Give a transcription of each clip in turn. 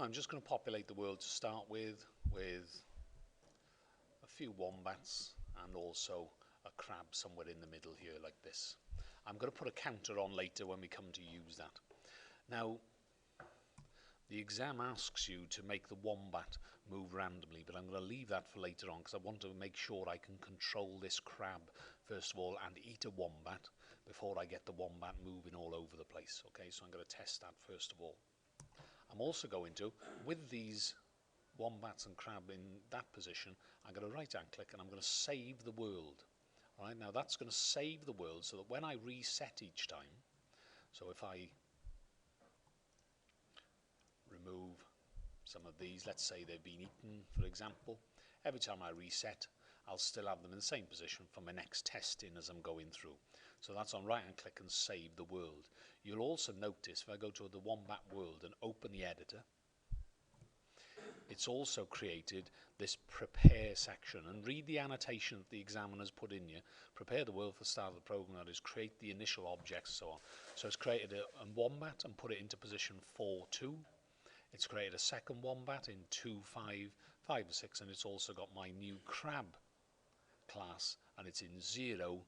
I'm just going to populate the world to start with a few wombats and also a crab somewhere in the middle here like this. I'm going to put a counter on later when we come to use that. Now, the exam asks you to make the wombat move randomly, but I'm going to leave that for later on because I want to make sure I can control this crab first of all and eat a wombat before I get the wombat moving all over the place. Okay, so I'm going to test that first of all. I'm also going to, with these wombats and crab in that position, I'm going to right hand click and I'm going to save the world. Alright, now that's going to save the world so that when I reset each time, so if I remove some of these, let's say they've been eaten for example, every time I reset I'll still have them in the same position for my next testing as I'm going through. So that's on right hand click and save the world. You'll also notice if I go to the wombat world and open the editor, it's also created this prepare section, and read the annotation that the examiner's put in here. Prepare the world for the start of the program, that is create the initial objects, so on. So it's created a wombat and put it into position 4-2. It's created a second wombat in 2-5, 5 and 6, and it's also got my new crab class and it's in 0-3.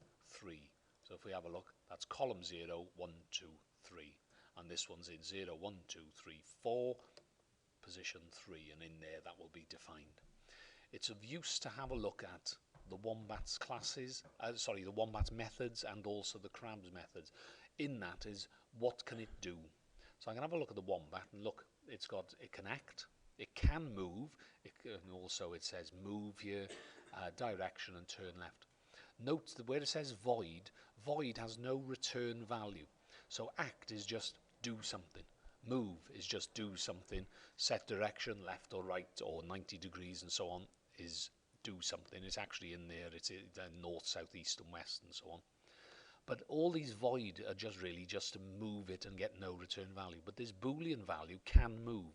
So if we have a look, that's column 0, 1, 2, 3, and this one's in 0, 1, 2, 3, 4, position 3, and in there that will be defined. It's of use to have a look at the wombats classes, the wombats methods and also the crabs methods. In that is what can it do. So I'm going to have a look at the wombat and look, it can act, it can move, and also it says move here, direction and turn left. Note that where it says void, void has no return value. So act is just do something. Move is just do something. Set direction, left or right or 90 degrees and so on is do something. It's actually in there. It's north, south, east and west and so on. But all these void are just really just to move it and get no return value. But this Boolean value can move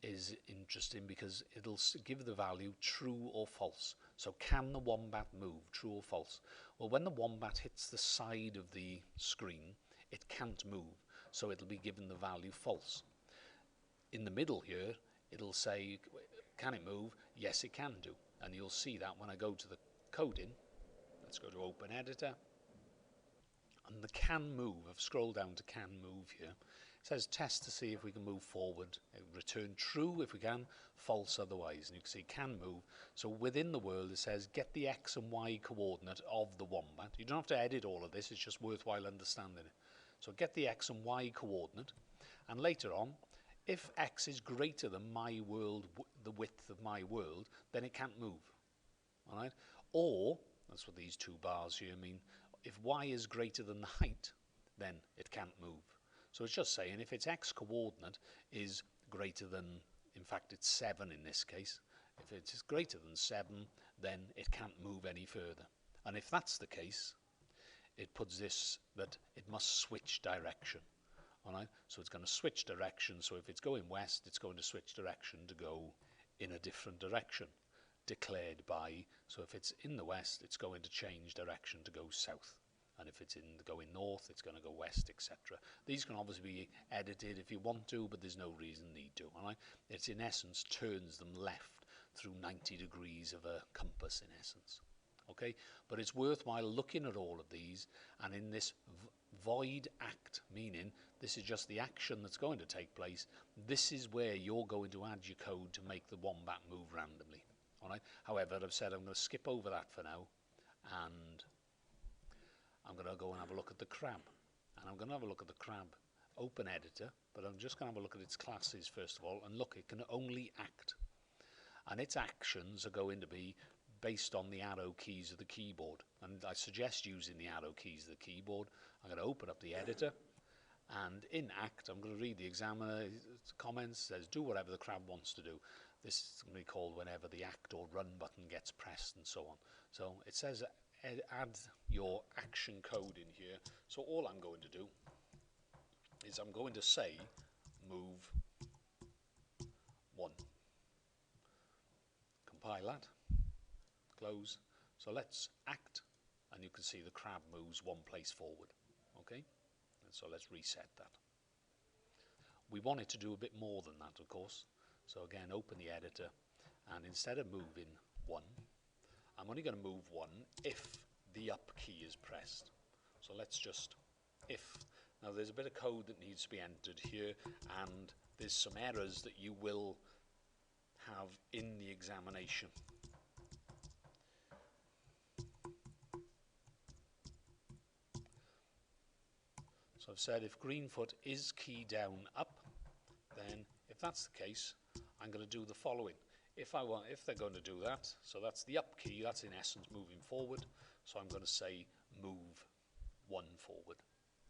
is interesting because it'll give the value true or false. So can the wombat move, true or false? Well, when the wombat hits the side of the screen, it can't move. So it'll be given the value false. In the middle here, it'll say, can it move? Yes, it can do. And you'll see that when I go to the coding. Let's go to Open Editor. And the can move, I've scrolled down to can move here. It says test to see if we can move forward. Return true if we can, false otherwise. And you can see can move. So within the world it says get the X and Y coordinate of the wombat. You don't have to edit all of this, it's just worthwhile understanding it. So get the X and Y coordinate, and later on, if X is greater than my world, the width of my world, then it can't move. All right? Or, that's what these two bars here mean, if Y is greater than the height, then it can't move. So it's just saying if its X coordinate is greater than, in fact it's 7 in this case, if it is greater than 7, then it can't move any further. And if that's the case, it puts this, that it must switch direction. Alright, so it's going to switch direction, so if it's going west, it's going to switch direction to go in a different direction, declared by, so if it's in the west, it's going to change direction to go south, and if it's going north, it's going to go west, etc. These can obviously be edited if you want to, but there's no reason need to. Alright, it's in essence turns them left through 90 degrees of a compass in essence. Okay, but it's worthwhile looking at all of these, and in this void act, meaning this is just the action that's going to take place, this is where you're going to add your code to make the wombat move randomly. All right. However, I've said I'm going to skip over that for now, and I'm going to go and have a look at the crab, and I'm going to have a look at the crab open editor, but I'm just going to have a look at its classes first of all, and look, it can only act, and its actions are going to be based on the arrow keys of the keyboard, and I suggest using the arrow keys of the keyboard. I'm going to open up the editor, and in act I'm going to read the examiner comments. It says do whatever the crab wants to do. This is going to be called whenever the act or run button gets pressed and so on. So it says add your action code in here, so all I'm going to do is I'm going to say move 1. Compile that. Close. So let's act, and you can see the crab moves 1 place forward. Okay, and so let's reset that. We want it to do a bit more than that, of course. So again, open the editor, and instead of moving 1, I'm only going to move 1 if the up key is pressed. So let's just if. Now there's a bit of code that needs to be entered here, and there's some errors that you will have in the examination. So I've said if green foot is key down up, then if that's the case, I'm going to do the following. If they're going to do that, so that's the up key, that's in essence moving forward. So I'm going to say move 1 forward.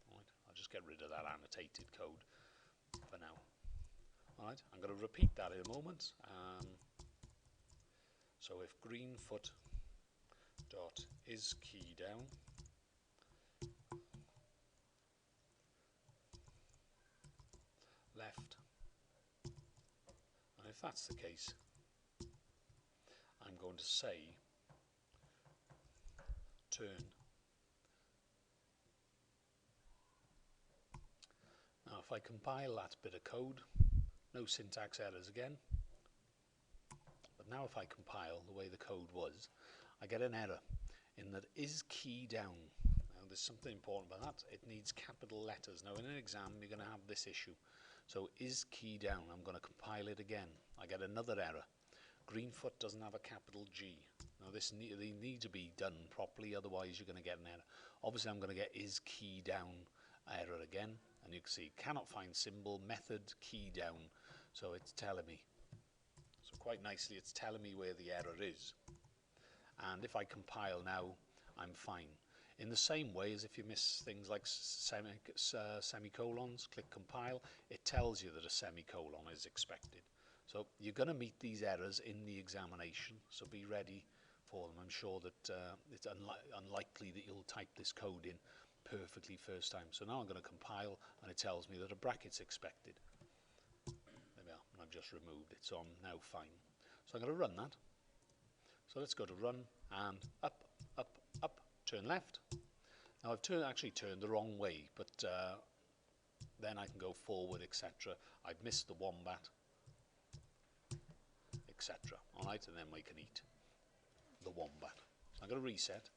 Right, I'll just get rid of that annotated code for now. All right, I'm going to repeat that in a moment. So if green foot dot is key down, left, and if that's the case, I'm going to say turn. Now if I compile that bit of code, no syntax errors again, but now if I compile the way the code was, I get an error in that is key down. Now there's something important about that, it needs capital letters. Now in an exam you're going to have this issue. So is key down, I'm going to compile it again. I get another error. Green foot doesn't have a capital G. Now they need to be done properly, otherwise you're going to get an error. Obviously I'm going to get is key down error again, and you can see cannot find symbol, method, key down. So it's telling me. So quite nicely it's telling me where the error is. And if I compile now, I'm fine. In the same way as if you miss things like semicolons, click compile, it tells you that a semicolon is expected. So you're going to meet these errors in the examination, so be ready for them. I'm sure that it's unlikely that you'll type this code in perfectly first time. So now I'm going to compile, and it tells me that a bracket's expected. There we are, and I've just removed it, so I'm now fine. So I'm going to run that. So let's go to run, and up, up, up, turn left. Now I've actually turned the wrong way, but then I can go forward, etc. I've missed the wombat, etc. Alright, and then we can eat the wombat. So I'm going to reset.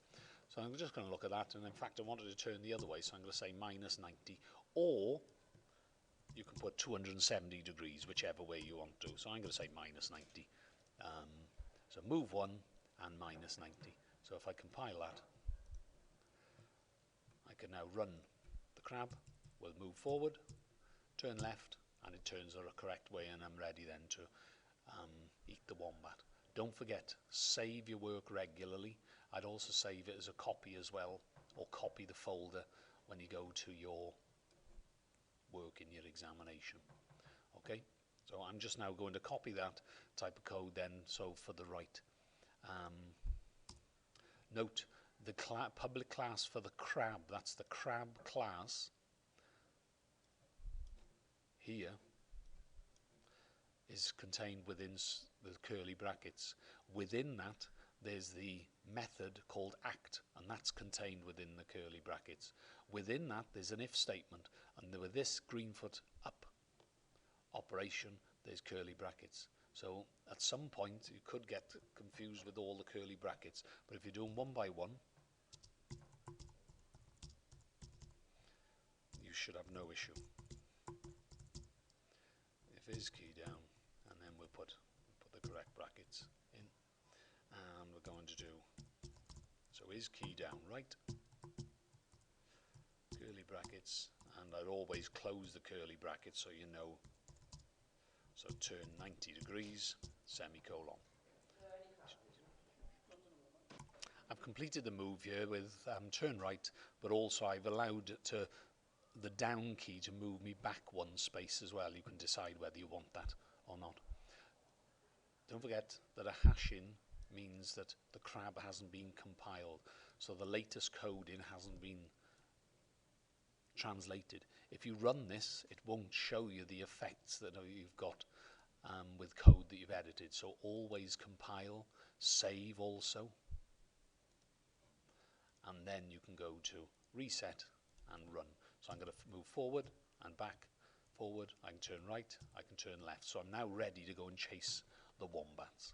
So I'm just going to look at that, and in fact I wanted to turn the other way, so I'm going to say minus 90, or you can put 270 degrees, whichever way you want to. So I'm going to say minus 90. So move 1 and minus 90. So if I compile that, I can now run the crab. We'll move forward, turn left, and it turns the correct way, and I'm ready then to eat the wombat. Don't forget, save your work regularly. I'd also save it as a copy as well, or copy the folder when you go to your work in your examination. Okay, so I'm just now going to copy that type of code then, so for the right. Note the public class for the crab, that's the crab class here, is contained within the curly brackets. Within that there's the method called act, and that's contained within the curly brackets. Within that there's an if statement, and with this greenfoot up operation there's curly brackets. So at some point you could get confused with all the curly brackets, but if you're doing one by one, you should have no issue. If is key down, and then we'll put the correct brackets in, and we're going to do, so is key down right, curly brackets, and I'd always close the curly brackets so you know. So turn 90 degrees, semicolon. I've completed the move here with turn right, but also I've allowed the down key to move me back 1 space as well. You can decide whether you want that or not. Don't forget that a hash-in means that the crab hasn't been compiled, so the latest code in hasn't been translated. If you run this, it won't show you the effects that you've got with code that you've edited. So always compile, save also, and then you can go to reset and run. So I'm going to move forward and back, forward, I can turn right, I can turn left. So I'm now ready to go and chase the wombats.